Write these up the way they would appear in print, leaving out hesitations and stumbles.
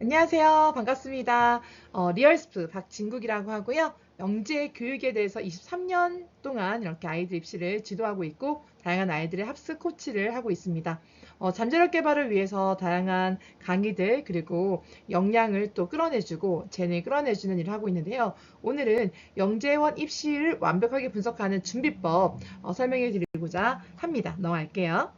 안녕하세요. 반갑습니다. 리얼스프 박진국이라고 하고요. 영재 교육에 대해서 23년 동안 이렇게 아이들 입시를 지도하고 있고 다양한 아이들의 합숙 코치를 하고 있습니다. 잠재력 개발을 위해서 다양한 강의들 그리고 역량을 또 끌어내주고 재능을 끌어내주는 일을 하고 있는데요. 오늘은 영재원 입시를 완벽하게 분석하는 준비법 설명해 드리고자 합니다. 넘어갈게요.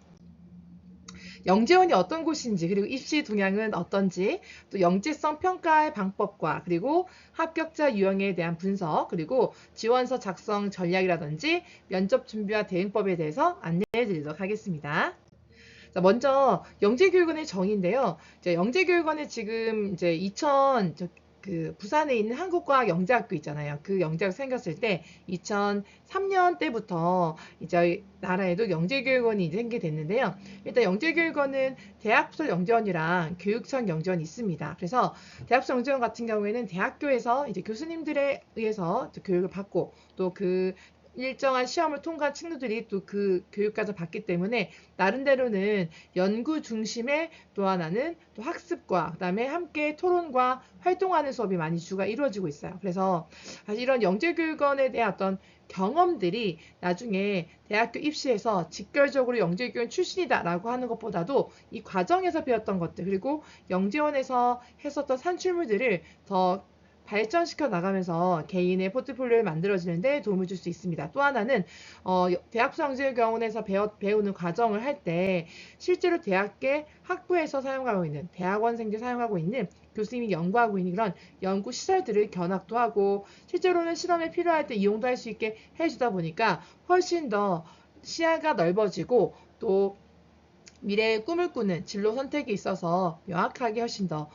영재원이 어떤 곳인지 그리고 입시 동향은 어떤지 또 영재성 평가의 방법과 그리고 합격자 유형에 대한 분석 그리고 지원서 작성 전략이라든지 면접 준비와 대응법에 대해서 안내해 드리도록 하겠습니다. 자, 먼저 영재교육원의 정의인데요. 이제 영재교육원에 지금 이제 그 부산에 있는 한국과학영재학교 있잖아요. 그 영재학교 생겼을 때 2003년 때부터 이제 나라에도 영재교육원이 이제 생겨됐는데요. 일단 영재교육원은 대학부설 영재원이랑 교육청 영재원이 있습니다. 그래서 대학부설 영재원 같은 경우에는 대학교에서 이제 교수님들에 의해서 교육을 받고 또 그 일정한 시험을 통과한 친구들이 또 그 교육까지 받기 때문에 나름대로는 연구 중심의 또 하나는 또 학습과 그다음에 함께 토론과 활동하는 수업이 많이 주가 이루어지고 있어요. 그래서 사실 이런 영재교육원에 대한 어떤 경험들이 나중에 대학교 입시에서 직결적으로 영재교육 출신이다라고 하는 것보다도 이 과정에서 배웠던 것들 그리고 영재원에서 했었던 산출물들을 더 발전시켜 나가면서 개인의 포트폴리오를 만들어지는데 도움을 줄 수 있습니다. 또 하나는 대학 수영재교원에서 배우는 과정을 할 때 실제로 대학계 학부에서 사용하고 있는 대학원생들 사용하고 있는 교수님이 연구하고 있는 그런 연구 시설들을 견학도 하고 실제로는 실험에 필요할 때 이용도 할 수 있게 해주다 보니까 훨씬 더 시야가 넓어지고 또 미래의 꿈을 꾸는 진로 선택에 있어서 명확하게 훨씬 더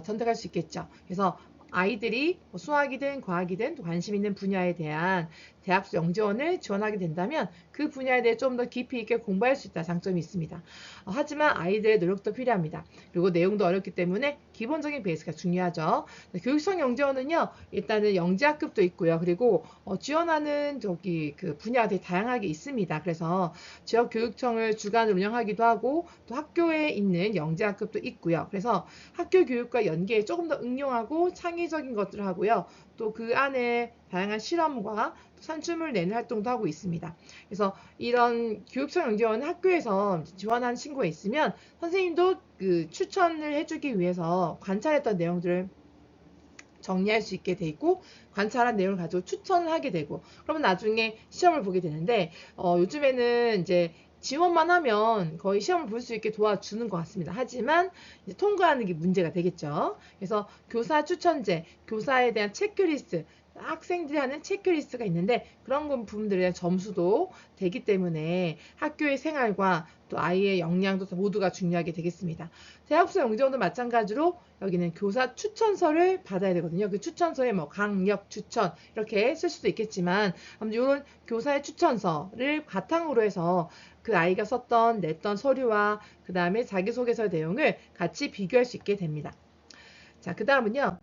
선택할 수 있겠죠. 그래서 아이들이 수학이든 과학이든 관심 있는 분야에 대한 대학수 영재원을 지원하게 된다면 그 분야에 대해 좀 더 깊이 있게 공부할 수 있다 장점이 있습니다. 하지만 아이들의 노력도 필요합니다. 그리고 내용도 어렵기 때문에 기본적인 베이스가 중요하죠. 교육청 영재원은요 일단은 영재학급도 있고요. 그리고 지원하는 그 분야가 되게 다양하게 있습니다. 그래서 지역교육청을 주관을 운영하기도 하고 또 학교에 있는 영재학급도 있고요. 그래서 학교 교육과 연계에 조금 더 응용하고 창의적인 것들을 하고요. 또 그 안에 다양한 실험과 산출물 내는 활동도 하고 있습니다. 그래서 이런 교육청 영재원은 학교에서 지원한 친구가 있으면 선생님도 그 추천을 해주기 위해서 관찰했던 내용들을 정리할 수 있게 돼 있고 관찰한 내용을 가지고 추천을 하게 되고 그러면 나중에 시험을 보게 되는데 요즘에는 이제 지원만 하면 거의 시험을 볼 수 있게 도와주는 것 같습니다. 하지만 이제 통과하는 게 문제가 되겠죠. 그래서 교사 추천제, 교사에 대한 체크리스트, 학생들이 하는 체크리스트가 있는데 그런 부분들에 대한 점수도 되기 때문에 학교의 생활과 또 아이의 역량도 모두가 중요하게 되겠습니다. 대학수 영재원도 마찬가지로 여기는 교사 추천서를 받아야 되거든요. 그 추천서에 뭐 강력 추천 이렇게 쓸 수도 있겠지만 아무튼 이런 교사의 추천서를 바탕으로 해서 그 아이가 냈던 서류와 그 다음에 자기소개서 내용을 같이 비교할 수 있게 됩니다. 자, 그 다음은요.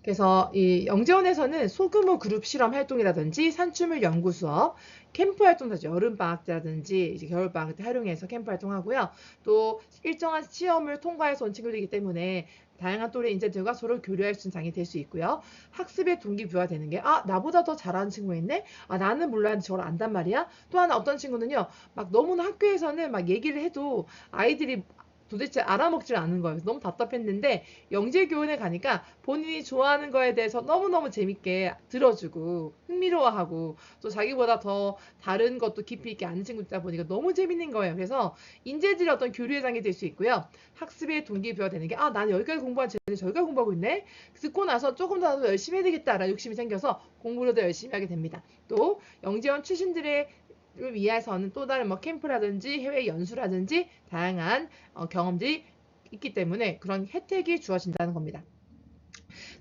그래서 이 영재원에서는 소규모 그룹 실험 활동이라든지 산출물 연구 수업, 캠프 활동도 여름 방학 때라든지 이제 겨울 방학 때 활용해서 캠프 활동하고요. 또 일정한 시험을 통과해서 온 친구들이기 때문에 다양한 또래 인재들과 서로 교류할 수 있는 장이 될 수 있고요. 학습의 동기부여가 되는 게 나보다 더 잘하는 친구가 있네? 나는 몰랐는데 저걸 안단 말이야? 또 하나 어떤 친구는요. 막 너무나 학교에서는 막 얘기를 해도 아이들이 도대체 알아먹질 않는 거예요. 너무 답답했는데 영재교원에 가니까 본인이 좋아하는 거에 대해서 너무너무 재밌게 들어주고 흥미로워하고 또 자기보다 더 다른 것도 깊이 있게 아는 친구다 보니까 너무 재밌는 거예요. 그래서 인재들의 어떤 교류의 장이 될 수 있고요. 학습의 동기부여가 되는 게 나는 여기까지 공부한 쟤는 저기까지 공부하고 있네. 듣고 나서 조금 더 열심히 해야 되겠다라는 욕심이 생겨서 공부를 더 열심히 하게 됩니다. 또 영재원 출신들의 를 위해서는 또 다른 뭐 캠프라든지 해외 연수라든지 다양한 경험들이 있기 때문에 그런 혜택이 주어진다는 겁니다.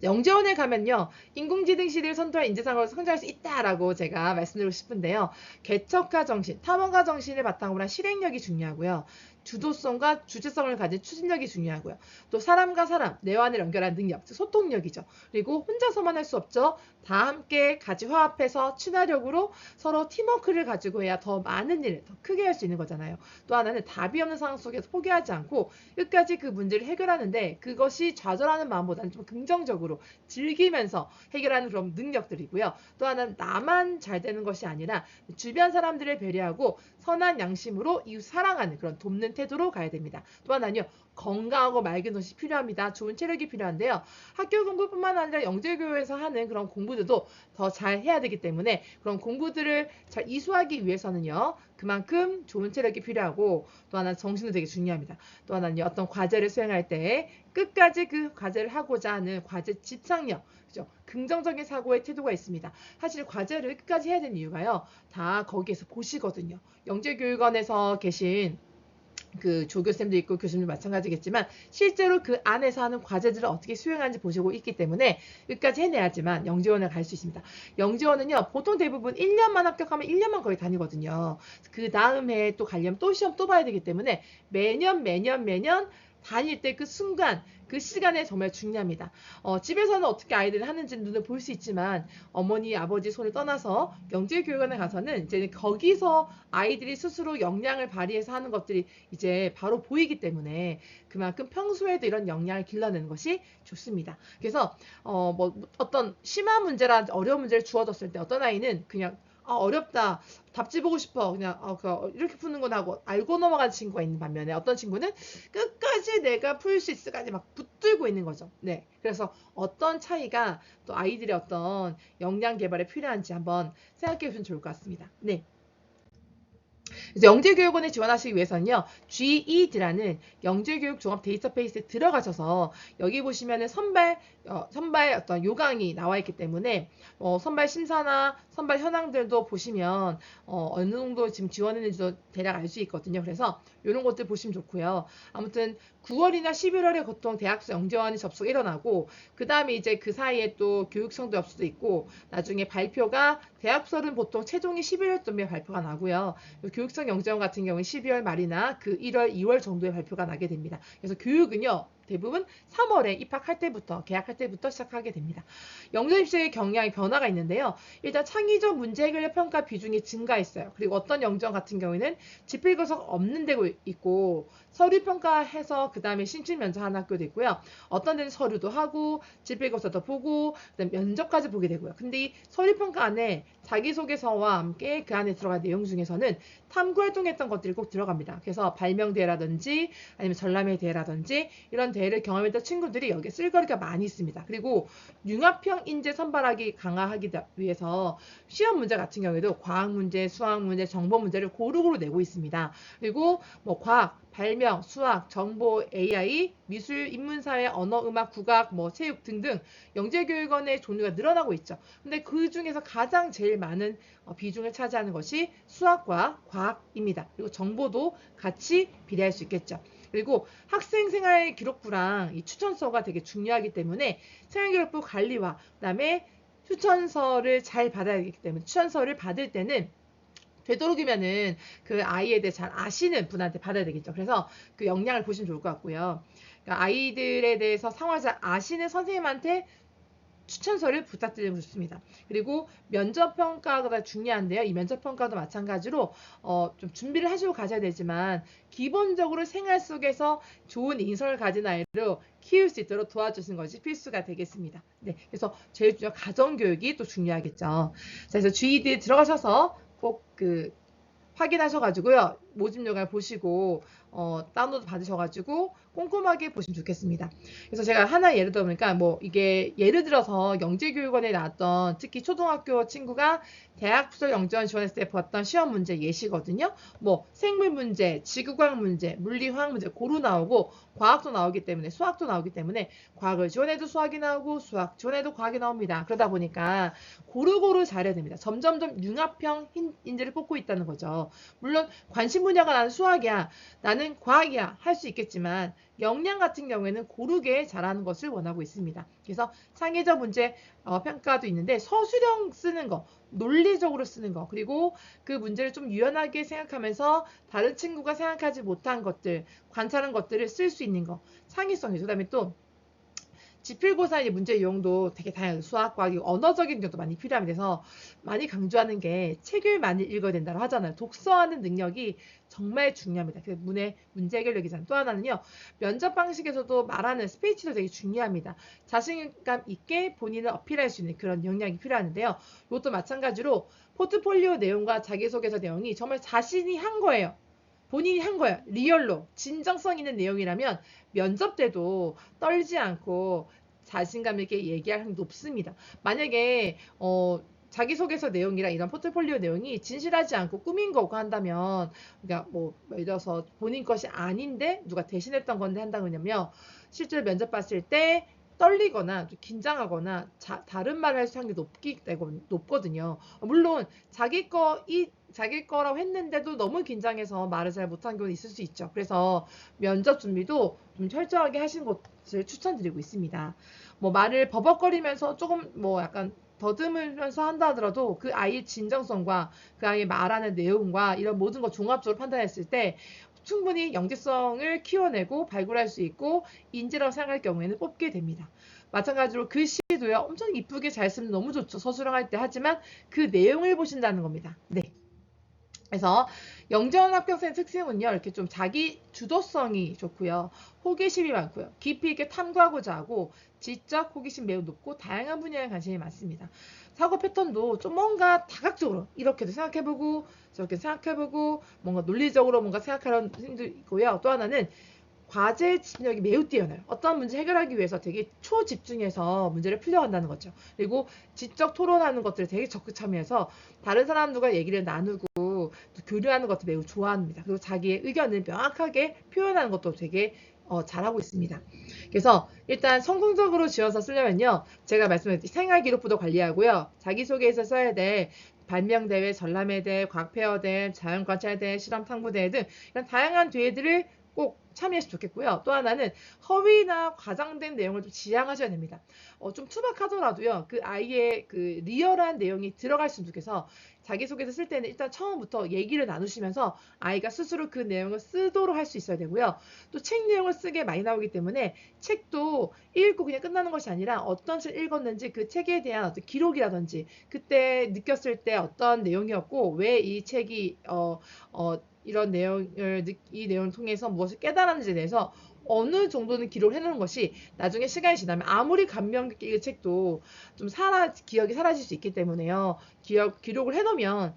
영재원에 가면요. 인공지능 시대를 선도할 인재상으로 성장할 수 있다라고 제가 말씀드리고 싶은데요. 개척가 정신, 탐험가 정신을 바탕으로 한 실행력이 중요하고요. 주도성과 주체성을 가진 추진력이 중요하고요. 또 사람과 사람, 내환을 연결하는 능력, 즉 소통력이죠. 그리고 혼자서만 할 수 없죠. 다 함께 같이 화합해서 친화력으로 서로 팀워크를 가지고 해야 더 많은 일을 더 크게 할 수 있는 거잖아요. 또 하나는 답이 없는 상황 속에서 포기하지 않고 끝까지 그 문제를 해결하는데 그것이 좌절하는 마음보다는 좀 긍정적으로 즐기면서 해결하는 그런 능력들이고요. 또 하나는 나만 잘 되는 것이 아니라 주변 사람들을 배려하고 선한 양심으로 이웃 사랑하는 그런 돕는 태도로 가야 됩니다. 또 하나는요. 건강하고 맑은 옷이 필요합니다. 좋은 체력이 필요한데요. 학교 공부뿐만 아니라 영재교회에서 하는 그런 공부들도 더 잘 해야 되기 때문에 그런 공부들을 잘 이수하기 위해서는요. 그만큼 좋은 체력이 필요하고 또 하나 정신도 되게 중요합니다. 또 하나는요. 어떤 과제를 수행할 때 끝까지 그 과제를 하고자 하는 과제 집착력, 그죠? 긍정적인 사고의 태도가 있습니다. 사실 과제를 끝까지 해야 되는 이유가요. 다 거기에서 보시거든요. 영재교육원에서 계신 그 조교쌤도 있고 교수님도 마찬가지겠지만 실제로 그 안에서 하는 과제들을 어떻게 수행하는지 보시고 있기 때문에 끝까지 해내야지만 영재원을 갈 수 있습니다. 영재원은요 보통 대부분 1년만 합격하면 1년만 거의 다니거든요. 그 다음 해에 또 가려면 또 시험 또 봐야 되기 때문에 매년 다닐 때 그 순간 그 시간에 정말 중요합니다. 집에서는 어떻게 아이들을 하는지 눈을 볼 수 있지만 어머니 아버지 손을 떠나서 영재교육원에 가서는 이제 거기서 아이들이 스스로 역량을 발휘해서 하는 것들이 이제 바로 보이기 때문에 그만큼 평소에도 이런 역량을 길러내는 것이 좋습니다. 그래서 뭐 어떤 심한 문제라 어려운 문제를 주어졌을 때 어떤 아이는 그냥 어렵다. 답지 보고 싶어. 그냥 이렇게 푸는 건 하고 알고 넘어가는 친구가 있는 반면에 어떤 친구는 끝까지 내가 풀 수 있을까지 막 붙들고 있는 거죠. 네. 그래서 어떤 차이가 또 아이들의 어떤 역량 개발에 필요한지 한번 생각해 보시면 좋을 것 같습니다. 네. 그래서 영재교육원에 지원하시기 위해서는요. GED라는 영재교육 종합 데이터베이스에 들어가셔서 여기 보시면은 선발 어떤 요강이 나와 있기 때문에 선발 심사나 선발 현황들도 보시면 어느 정도 지금 지원했는지도 대략 알 수 있거든요. 그래서 이런 것들 보시면 좋고요. 아무튼 9월이나 11월에 보통 대학수 영재원이 접수가 일어나고 그 다음에 이제 그 사이에 또 교육청도 접수도 있고 나중에 발표가 대학설은 보통 최종이 11월쯤에 발표가 나고요. 교육청 영재원 같은 경우는 12월 말이나 그 1월, 2월 정도에 발표가 나게 됩니다. 그래서 교육은요. 대부분 3월에 입학할 때부터 계약할 때부터 시작하게 됩니다. 영재 입시의 경향의 변화가 있는데요. 일단 창의적 문제 해결 평가 비중이 증가했어요. 그리고 어떤 영재원 같은 경우에는 집필 교사가 없는 데고 있고 서류 평가해서 그 다음에 신출 면접하는 학교도 있고요. 어떤 데는 서류도 하고 집필 교사도 보고 그다음에 면접까지 보게 되고요. 근데 이 서류 평가 안에 자기소개서와 함께 그 안에 들어간 내용 중에서는 탐구 활동했던 것들이 꼭 들어갑니다. 그래서 발명대회라든지 아니면 전람회 대회라든지 이런 대회를 경험했던 친구들이 여기에 쓸거리가 많이 있습니다. 그리고 융합형 인재 선발하기 강화하기 위해서 시험 문제 같은 경우에도 과학 문제, 수학 문제, 정보 문제를 고루고루 내고 있습니다. 그리고 뭐 과학, 발명, 수학, 정보, AI, 미술, 인문사회, 언어, 음악, 국악, 뭐 체육 등등 영재교육원의 종류가 늘어나고 있죠. 근데 그 중에서 가장 제일 많은 비중을 차지하는 것이 수학과 과학입니다. 그리고 정보도 같이 비례할 수 있겠죠. 그리고 학생생활 기록부랑 이 추천서가 되게 중요하기 때문에 생활기록부 관리와 그다음에 추천서를 잘 받아야 되기 때문에 추천서를 받을 때는 되도록이면은 그 아이에 대해 잘 아시는 분한테 받아야 되겠죠. 그래서 그 역량을 보시면 좋을 것 같고요. 그러니까 아이들에 대해서 상황을 잘 아시는 선생님한테 추천서를 부탁드리고 싶습니다. 그리고 면접평가가 중요한데요. 이 면접평가도 마찬가지로 좀 준비를 하시고 가셔야 되지만 기본적으로 생활 속에서 좋은 인성을 가진 아이로 키울 수 있도록 도와주시는 것이 필수가 되겠습니다. 네, 그래서 제일 중요한 가정교육이 또 중요하겠죠. 자, 그래서 GED 들어가셔서 꼭 확인하셔가지고요. 모집 요강 보시고 다운로드 받으셔가지고 꼼꼼하게 보시면 좋겠습니다. 그래서 제가 하나 예를 들어보니까 뭐 이게 예를 들어서 영재교육원에 나왔던 특히 초등학교 친구가 대학부설 영재원 지원했을 때 봤던 시험 문제 예시거든요. 뭐 생물 문제, 지구과학 문제, 물리화학 문제 고루 나오고 과학도 나오기 때문에 수학도 나오기 때문에 과학을 지원해도 수학이 나오고 수학 지원해도 과학이 나옵니다. 그러다 보니까 고루고루 잘해야 됩니다. 점점점 융합형 인재를 뽑고 있다는 거죠. 물론 관심 관심 분야가 나는 수학이야, 나는 과학이야 할 수 있겠지만 역량 같은 경우에는 고르게 잘하는 것을 원하고 있습니다. 그래서 창의적 문제 평가도 있는데 서술형 쓰는 거, 논리적으로 쓰는 거, 그리고 그 문제를 좀 유연하게 생각하면서 다른 친구가 생각하지 못한 것들, 관찰한 것들을 쓸 수 있는 거, 창의성이죠. 그다음에 또 지필고사의 문제 유형도 되게 다양해요. 수학, 과학, 언어적인 것도 많이 필요합니다. 그래서 많이 강조하는 게 책을 많이 읽어야 된다고 하잖아요. 독서하는 능력이 정말 중요합니다. 그 문제 해결력이잖아요. 또 하나는요. 면접 방식에서도 말하는 스피치도 되게 중요합니다. 자신감 있게 본인을 어필할 수 있는 그런 역량이 필요하는데요. 이것도 마찬가지로 포트폴리오 내용과 자기소개서 내용이 정말 자신이 한 거예요. 본인이 한 거예요. 리얼로 진정성 있는 내용이라면 면접 때도 떨지 않고 자신감 있게 얘기할 확률이 높습니다. 만약에 자기소개서 내용이랑 이런 포트폴리오 내용이 진실하지 않고 꾸민 거고 한다면, 그러니까 뭐 예를 들어서 본인 것이 아닌데 누가 대신했던 건데 한다면요, 실제로 면접 봤을 때 떨리거나 긴장하거나 다른 말을 할 확률이 높거든요. 물론 자기 거라고 했는데도 너무 긴장해서 말을 잘 못한 경우는 있을 수 있죠. 그래서 면접 준비도 좀 철저하게 하시는 것을 추천드리고 있습니다. 뭐 말을 버벅거리면서 조금 뭐 약간 더듬으면서 한다 하더라도 그 아이의 진정성과 그 아이의 말하는 내용과 이런 모든 걸 종합적으로 판단했을 때 충분히 영재성을 키워내고 발굴할 수 있고 인재라고 생각할 경우에는 뽑게 됩니다. 마찬가지로 글씨도요, 엄청 이쁘게 잘 쓰면 너무 좋죠. 서술형 할 때. 하지만 그 내용을 보신다는 겁니다. 네. 그래서 영재원 합격생의 특징은요, 이렇게 좀 자기 주도성이 좋고요, 호기심이 많고요, 깊이 있게 탐구하고자 하고, 지적 호기심 매우 높고 다양한 분야에 관심이 많습니다. 사고 패턴도 좀 뭔가 다각적으로 이렇게도 생각해보고 저렇게 생각해보고 뭔가 논리적으로 뭔가 생각하는 힘도 있고요. 또 하나는 과제 집중력이 매우 뛰어나요. 어떤 문제 해결하기 위해서 되게 초집중해서 문제를 풀려간다는 거죠. 그리고 지적 토론하는 것들을 되게 적극 참여해서 다른 사람들과 얘기를 나누고 교류하는 것도 매우 좋아합니다. 그리고 자기의 의견을 명확하게 표현하는 것도 되게 잘하고 있습니다. 그래서 일단 성공적으로 지어서 쓰려면요, 제가 말씀드렸듯이 생활기록부도 관리하고요, 자기소개에서 써야 될 발명대회, 전람회대, 과학페어대, 자연관찰대, 실험탐구대회 등 이런 다양한 대회들을 꼭 참여했으면 좋겠고요. 또 하나는 허위나 과장된 내용을 좀 지양하셔야 됩니다. 좀 투박하더라도요, 그 아이의 그 리얼한 내용이 들어갔으면 좋겠어서 자기소개서 쓸 때는 일단 처음부터 얘기를 나누시면서 아이가 스스로 그 내용을 쓰도록 할 수 있어야 되고요. 또 책 내용을 쓰게 많이 나오기 때문에 책도 읽고 그냥 끝나는 것이 아니라 어떤 책을 읽었는지 그 책에 대한 어떤 기록이라든지 그때 느꼈을 때 어떤 내용이었고 왜 이 책이 이런 이 내용을 통해서 무엇을 깨달았는지에 대해서 어느 정도는 기록을 해놓는 것이 나중에 시간이 지나면 아무리 감명 깊게 읽은 책도 좀 기억이 사라질 수 있기 때문에요. 기록을 해놓으면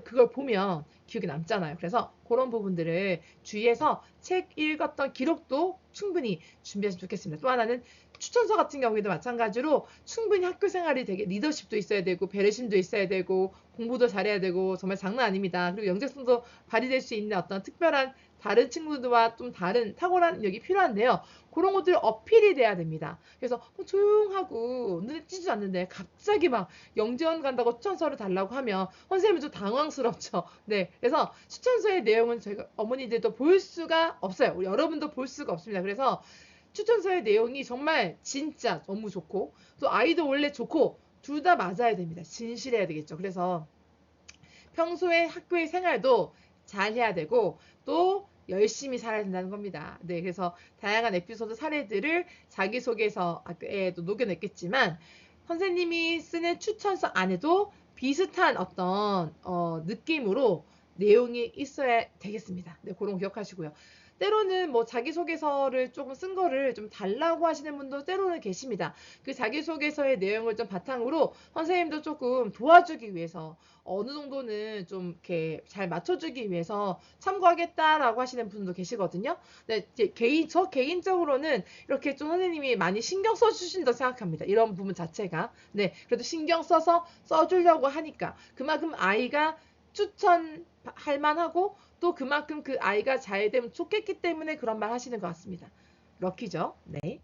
그걸 보면 기억이 남잖아요. 그래서 그런 부분들을 주의해서 책 읽었던 기록도 충분히 준비하시면 좋겠습니다. 또 하나는 추천서 같은 경우에도 마찬가지로 충분히 학교 생활이 되게 리더십도 있어야 되고 배려심도 있어야 되고 공부도 잘해야 되고 정말 장난 아닙니다. 그리고 영재성도 발휘될 수 있는 어떤 특별한 다른 친구들과 좀 다른 탁월한 능력이 필요한데요. 그런 것들이 어필이 돼야 됩니다. 그래서 조용하고 눈에 띄지 않는데 갑자기 막 영재원 간다고 추천서를 달라고 하면 선생님이 좀 당황스럽죠. 네, 그래서 추천서의 내용은 저희가 어머니들도 볼 수가 없어요. 우리 여러분도 볼 수가 없습니다. 그래서 추천서의 내용이 정말 진짜 너무 좋고 또 아이도 원래 좋고 둘 다 맞아야 됩니다. 진실해야 되겠죠. 그래서 평소에 학교의 생활도 잘 해야 되고 또 열심히 살아야 된다는 겁니다. 네, 그래서 다양한 에피소드 사례들을 자기소개서에도 녹여냈겠지만 선생님이 쓰는 추천서 안에도 비슷한 어떤 느낌으로 내용이 있어야 되겠습니다. 네, 그런 거 기억하시고요. 때로는 뭐 자기소개서를 조금 쓴 거를 좀 달라고 하시는 분도 때로는 계십니다. 그 자기소개서의 내용을 좀 바탕으로 선생님도 조금 도와주기 위해서 어느 정도는 좀 이렇게 잘 맞춰주기 위해서 참고하겠다라고 하시는 분도 계시거든요. 네, 저 개인적으로는 이렇게 좀 선생님이 많이 신경 써주신다고 생각합니다. 이런 부분 자체가. 네, 그래도 신경 써서 써주려고 하니까 그만큼 아이가 추천할 만하고 또 그만큼 그 아이가 잘 되면 좋겠기 때문에 그런 말 하시는 것 같습니다. 럭키죠? 네.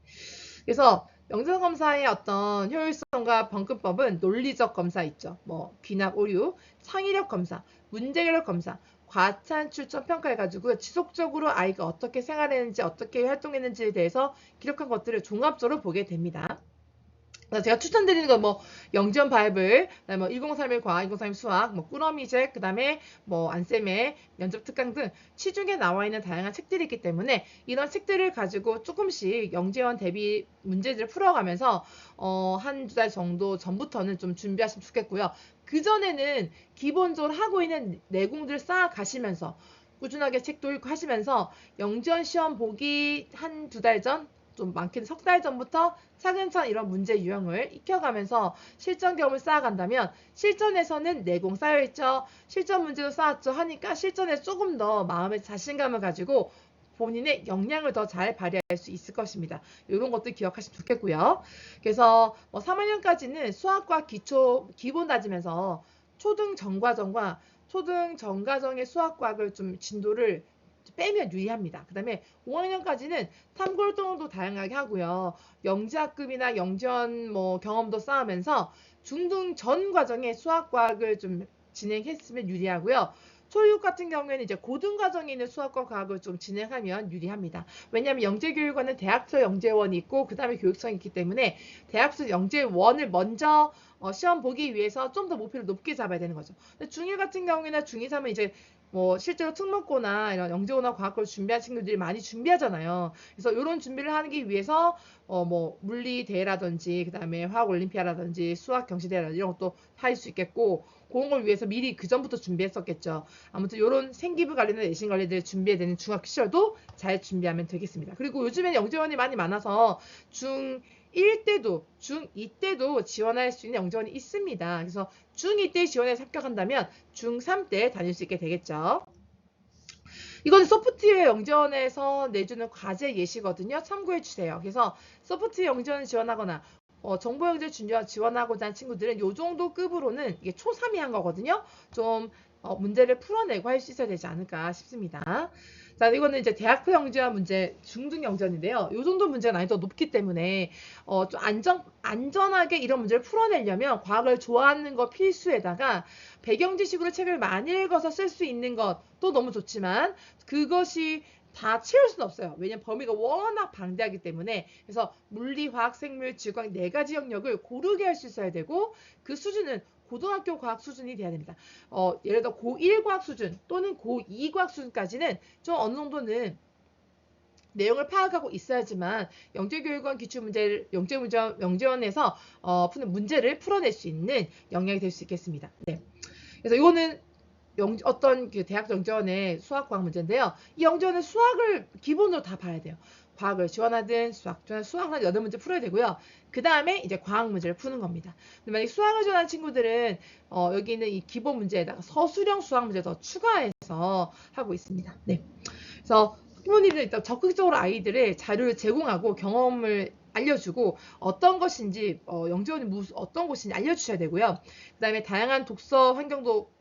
그래서 영재성 검사의 어떤 효율성과 접근법은 논리적 검사 있죠. 뭐 귀납 오류, 창의력 검사, 문제 해결력 검사, 과찬 출전 평가해가지고 지속적으로 아이가 어떻게 생활했는지 어떻게 활동했는지에 대해서 기록한 것들을 종합적으로 보게 됩니다. 제가 추천드리는 건 뭐 영지원 바이블, 그다음에 뭐 1031 과학, 1031 수학, 뭐 꾸러미 책, 그다음에 뭐 안쌤의 면접 특강 등 시중에 나와 있는 다양한 책들이 있기 때문에 이런 책들을 가지고 조금씩 영재원 대비 문제들을 풀어가면서 한두 달 정도 전부터는 좀 준비하시면 좋겠고요. 그 전에는 기본적으로 하고 있는 내공들 쌓아 가시면서 꾸준하게 책도 읽고 하시면서 영지원 시험 보기 한두 달 전, 좀 많게는 석 달 전부터 차근차근 이런 문제 유형을 익혀가면서 실전 경험을 쌓아간다면 실전에서는 내공 쌓여있죠. 실전 문제도 쌓았죠. 하니까 실전에 조금 더 마음의 자신감을 가지고 본인의 역량을 더 잘 발휘할 수 있을 것입니다. 이런 것도 기억하시면 좋겠고요. 그래서 3학년까지는 수학과 기초 기본 다지면서 초등 전과정과 초등 전과정의 수학과학을 좀 진도를 빼면 유리합니다. 그 다음에 5학년까지는 탐구활동도 다양하게 하고요. 영재학급이나 영전 경험도 쌓으면서 중등 전 과정에 수학과학을 좀 진행했으면 유리하고요. 초6 같은 경우에는 이제 고등 과정에 있는 수학과 과학을 좀 진행하면 유리합니다. 왜냐하면 영재교육원은 대학서 영재원이 있고 그 다음에 교육청이 있기 때문에 대학서 영재원을 먼저 시험 보기 위해서 좀 더 목표를 높게 잡아야 되는 거죠. 근데 중1 같은 경우에는 중2, 3은 이제 실제로 특목고나 이런 영재고나 과학고를 준비한 친구들이 많이 준비하잖아요. 그래서 이런 준비를 하기 위해서 물리 대회라든지 그다음에 화학 올림피아라든지 수학 경시대회라든지 이런 것도 할 수 있겠고 그런 걸 위해서 미리 그 전부터 준비했었겠죠. 아무튼 이런 생기부 관련된 내신 관리들 준비해야 되는 중학교 시절도 잘 준비하면 되겠습니다. 그리고 요즘에는 영재원이 많이 많아서 중1 때도 중2 때도 지원할 수 있는 영재원이 있습니다. 그래서 중2 때 지원해서 합격한다면 중3 때 다닐 수 있게 되겠죠. 이건 소프트웨어 영재원에서 내주는 과제 예시거든요. 참고해 주세요. 그래서 소프트웨어 영재원 지원하거나 정보 영재 지원하고자 하는 친구들은 이 정도 급으로는 이게 초3이 한 거거든요. 좀 문제를 풀어내고 할 수 있어야 되지 않을까 싶습니다. 자, 이거는 이제 대학교 영재원 문제, 중등 영재원인데요. 이 정도 문제가 난이도가 높기 때문에 좀 안전하게 이런 문제를 풀어내려면 과학을 좋아하는 거 필수에다가 배경 지식으로 책을 많이 읽어서 쓸 수 있는 것도 너무 좋지만 그것이 다 채울 수는 없어요. 왜냐면 범위가 워낙 방대하기 때문에. 그래서 물리, 화학, 생물, 지구과학 4가지 영역을 고르게 할 수 있어야 되고 그 수준은 고등학교 과학 수준이 돼야 됩니다. 예를 들어 고1 과학 수준 또는 고2 과학 수준까지는 좀 어느 정도는 내용을 파악하고 있어야지만 영재교육원 기출문제를 영재원에서 푸는 문제를 풀어낼 수 있는 영역이 될 수 있겠습니다. 네. 그래서 이거는 어떤 그 대학 영재원의 수학과학 문제인데요. 이 영재원은 수학을 기본으로 다 봐야 돼요. 과학을 지원하든 수학을 8문제 풀어야 되고요. 그 다음에 이제 과학 문제를 푸는 겁니다. 근데 만약 수학을 지원하는 친구들은 여기 있는 이 기본 문제에다가 서술형 수학 문제 더 추가해서 하고 있습니다. 네. 그래서 부모님들 일단 적극적으로 아이들의 자료를 제공하고 경험을 알려주고 어떤 것인지 영재원이 어떤 곳인지 알려주셔야 되고요. 그 다음에 다양한 독서 환경도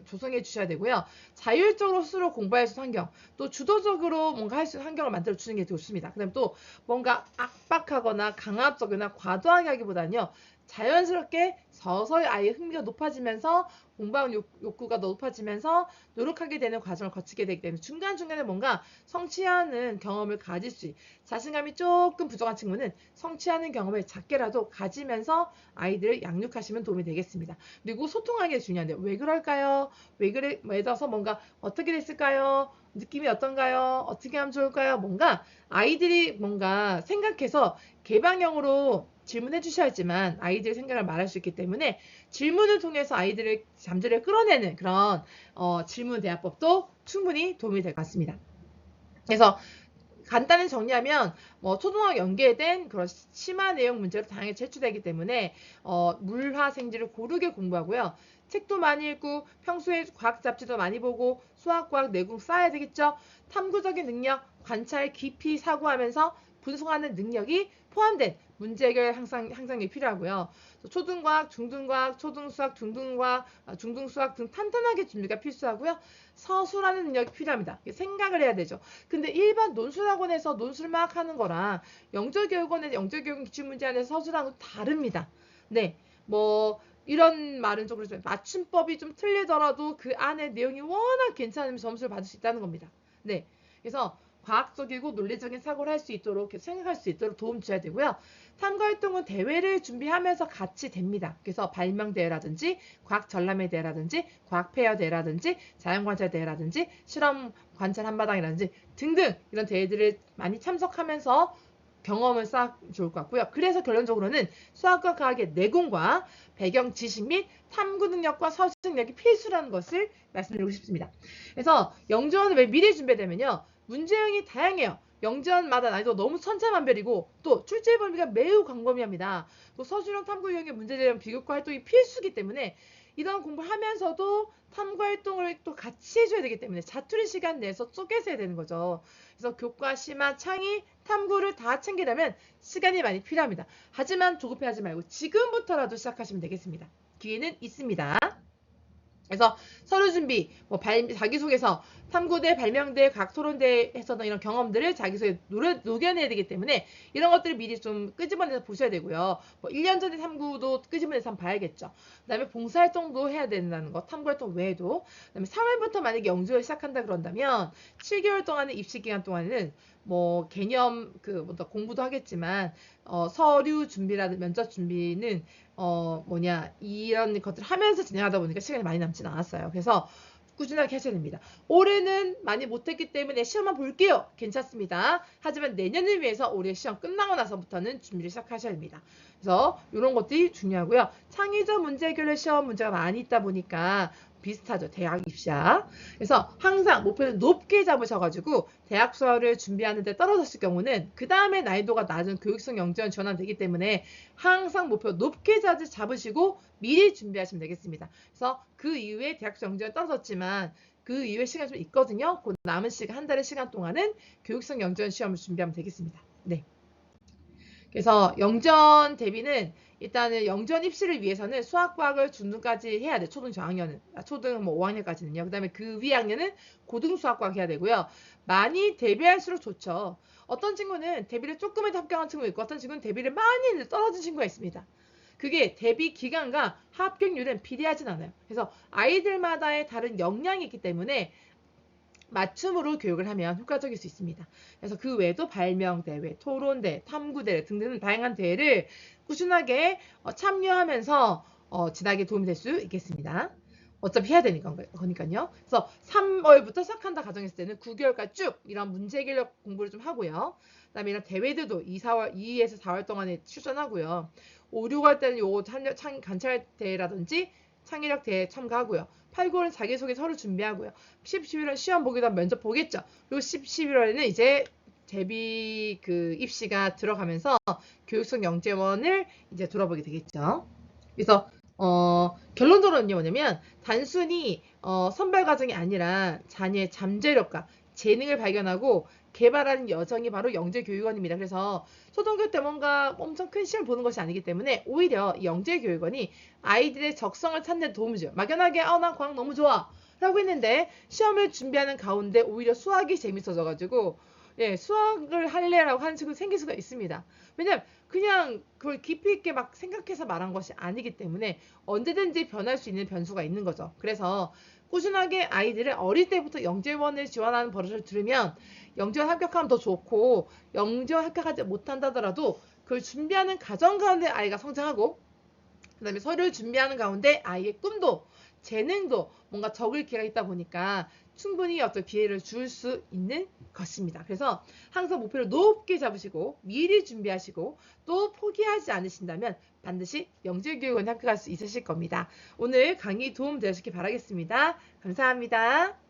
조성해 주셔야 되고요. 자율적으로 스스로 공부할 수 있는 환경, 또 주도적으로 뭔가 할 수 있는 환경을 만들어 주는 게 좋습니다. 그 다음에 또 뭔가 압박하거나 강압적이나 과도하게 하기보다는요. 자연스럽게 서서히 아이의 흥미가 높아지면서 공부하는 욕구가 높아지면서 노력하게 되는 과정을 거치게 되기 때문에 중간중간에 뭔가 성취하는 경험을 가질 수 있는 자신감이 조금 부족한 친구는 성취하는 경험을 작게라도 가지면서 아이들을 양육하시면 도움이 되겠습니다. 그리고 소통하는 게 중요한데요. 왜 그럴까요? 왜 그래? 예를 들어서 뭔가 어떻게 됐을까요? 느낌이 어떤가요? 어떻게 하면 좋을까요? 뭔가 아이들이 뭔가 생각해서 개방형으로 질문해 주셔야지만 아이들의 생각을 말할 수 있기 때문에 질문을 통해서 아이들의 잠재력을 끌어내는 그런 질문 대화법도 충분히 도움이 될 것 같습니다. 그래서 간단히 정리하면 초등학교 연계된 그런 심화 내용 문제로 다양하게 제출되기 때문에 물화 생지를 고르게 공부하고요. 책도 많이 읽고 평소에 과학 잡지도 많이 보고 수학과학 내공 쌓아야 되겠죠. 탐구적인 능력, 관찰 깊이 사고하면서 분석하는 능력이 포함된 문제 해결 향상이 필요하고요. 초등과학, 중등과학, 초등수학, 중등과학, 중등수학 등 탄탄하게 준비가 필수하고요. 서술하는 능력이 필요합니다. 생각을 해야 되죠. 근데 일반 논술학원에서 논술 막 하는 거랑 영재교육원에서 영재교육 기출문제 안에서 서술하는 건 다릅니다. 네, 이런 말은 좀 그렇죠. 맞춤법이 좀 틀리더라도 그 안에 내용이 워낙 괜찮으면 점수를 받을 수 있다는 겁니다. 네. 그래서 과학적이고 논리적인 사고를 할 수 있도록 생각할 수 있도록 도움 줘야 되고요. 탐구 활동은 대회를 준비하면서 같이 됩니다. 그래서 발명 대회라든지 과학 전람회 대회라든지 과학 페어 대회라든지 자연 관찰 대회라든지 실험 관찰 한마당이라든지 등등 이런 대회들을 많이 참석하면서 경험을 쌓으면 좋을 것 같고요. 그래서 결론적으로는 수학과 과학의 내공과 배경 지식 및 탐구 능력과 서술 능력이 필수라는 것을 말씀드리고 싶습니다. 그래서 영재원을 왜 미리 준비되면요. 문제형이 다양해요. 영재원마다 난이도 너무 천차만별이고 또 출제 범위가 매우 광범위합니다. 또 서술형 탐구 유형의 문제제형 비교과 활동이 필수이기 때문에 이런 공부를 하면서도 탐구 활동을 또 같이 해줘야 되기 때문에 자투리 시간 내서 쪼개서 해야 되는 거죠. 그래서 교과, 심화, 창의, 탐구를 다 챙기려면 시간이 많이 필요합니다. 하지만 조급해하지 말고 지금부터라도 시작하시면 되겠습니다. 기회는 있습니다. 그래서 서류 준비, 자기소개서, 탐구대, 발명대, 과학토론대에서는 이런 경험들을 자기소개에 녹여내야 되기 때문에 이런 것들을 미리 좀 끄집어내서 보셔야 되고요. 1년 전에 탐구도 끄집어내서 한번 봐야겠죠. 그 다음에 봉사활동도 해야 된다는 거, 탐구활동 외에도. 그 다음에 3월부터 만약에 영주를 시작한다 그런다면 7개월 동안의 입시기간 동안에는 개념, 공부도 하겠지만, 서류 준비라든지 면접 준비는 이런 것들을 하면서 진행하다 보니까 시간이 많이 남진 않았어요. 그래서 꾸준하게 하셔야 됩니다. 올해는 많이 못했기 때문에 시험만 볼게요. 괜찮습니다. 하지만 내년을 위해서 올해 시험 끝나고 나서부터는 준비를 시작하셔야 됩니다. 그래서 이런 것들이 중요하고요. 창의적 문제 해결의 시험 문제가 많이 있다 보니까 비슷하죠. 대학 입시야. 그래서 항상 목표를 높게 잡으셔가지고 대학 수학을 준비하는데 떨어졌을 경우는 그 다음에 난이도가 낮은 교육성 영재원 지원하면 되기 때문에 항상 목표 높게 잡으시고 미리 준비하시면 되겠습니다. 그래서 그 이후에 대학 영재원 떨어졌지만 그 이후에 시간이 좀 있거든요. 그 남은 시간, 한 달의 시간 동안은 교육성 영재원 시험을 준비하면 되겠습니다. 네. 그래서 영전 대비는 일단은 영전 입시를 위해서는 수학, 과학을 중등까지 해야 돼. 초등 저학년은. 초등 5학년까지는요. 그 다음에 그 위 학년은 고등 수학, 과학 해야 되고요. 많이 대비할수록 좋죠. 어떤 친구는 대비를 조금 해도 합격한 친구가 있고 어떤 친구는 대비를 많이 떨어진 친구가 있습니다. 그게 대비 기간과 합격률은 비례하진 않아요. 그래서 아이들마다의 다른 역량이 있기 때문에 맞춤으로 교육을 하면 효과적일 수 있습니다. 그래서 그 외에도 발명대회, 토론대, 탐구대회 등등 다양한 대회를 꾸준하게 참여하면서 진학에 도움이 될 수 있겠습니다. 어차피 해야 거니까요. 그래서 3월부터 시작한다 가정했을 때는 9개월까지 쭉 이런 문제 해결 공부를 좀 하고요. 그다음에 이런 대회들도 2에서 4월 동안에 출전하고요. 5, 6월 때는 요 관찰 대회라든지 창의력 대회 참가하고요. 8, 9월은 자기소개 서류 준비하고요. 10, 11월 시험 보기도 하고 면접 보겠죠. 그리고 10, 11월에는 이제 대비 입시가 들어가면서 교육성 영재원을 이제 돌아보게 되겠죠. 그래서 결론적으로는 뭐냐면 단순히 선발 과정이 아니라 자녀의 잠재력과 재능을 발견하고 개발하는 여정이 바로 영재교육원입니다. 그래서 초등학교 때 뭔가 엄청 큰 시험을 보는 것이 아니기 때문에 오히려 이 영재교육원이 아이들의 적성을 찾는 데 도움을 줘요. 막연하게 난 과학 너무 좋아 라고 했는데 시험을 준비하는 가운데 오히려 수학이 재밌어져가지고 수학을 할래라고 하는 친구 생길 수가 있습니다. 왜냐면 그냥 그걸 깊이 있게 막 생각해서 말한 것이 아니기 때문에 언제든지 변할 수 있는 변수가 있는 거죠. 그래서 꾸준하게 아이들을 어릴 때부터 영재원을 지원하는 버릇을 들으면 영재원 합격하면 더 좋고 영재원 합격하지 못한다더라도 그걸 준비하는 과정 가운데 아이가 성장하고 그 다음에 서류를 준비하는 가운데 아이의 꿈도 재능도 뭔가 적을 기회가 있다 보니까 충분히 어떤 기회를 줄 수 있는 것입니다. 그래서 항상 목표를 높게 잡으시고 미리 준비하시고 또 포기하지 않으신다면 반드시 영재교육원에 합격할 수 있으실 겁니다. 오늘 강의 도움 되셨길 바라겠습니다. 감사합니다.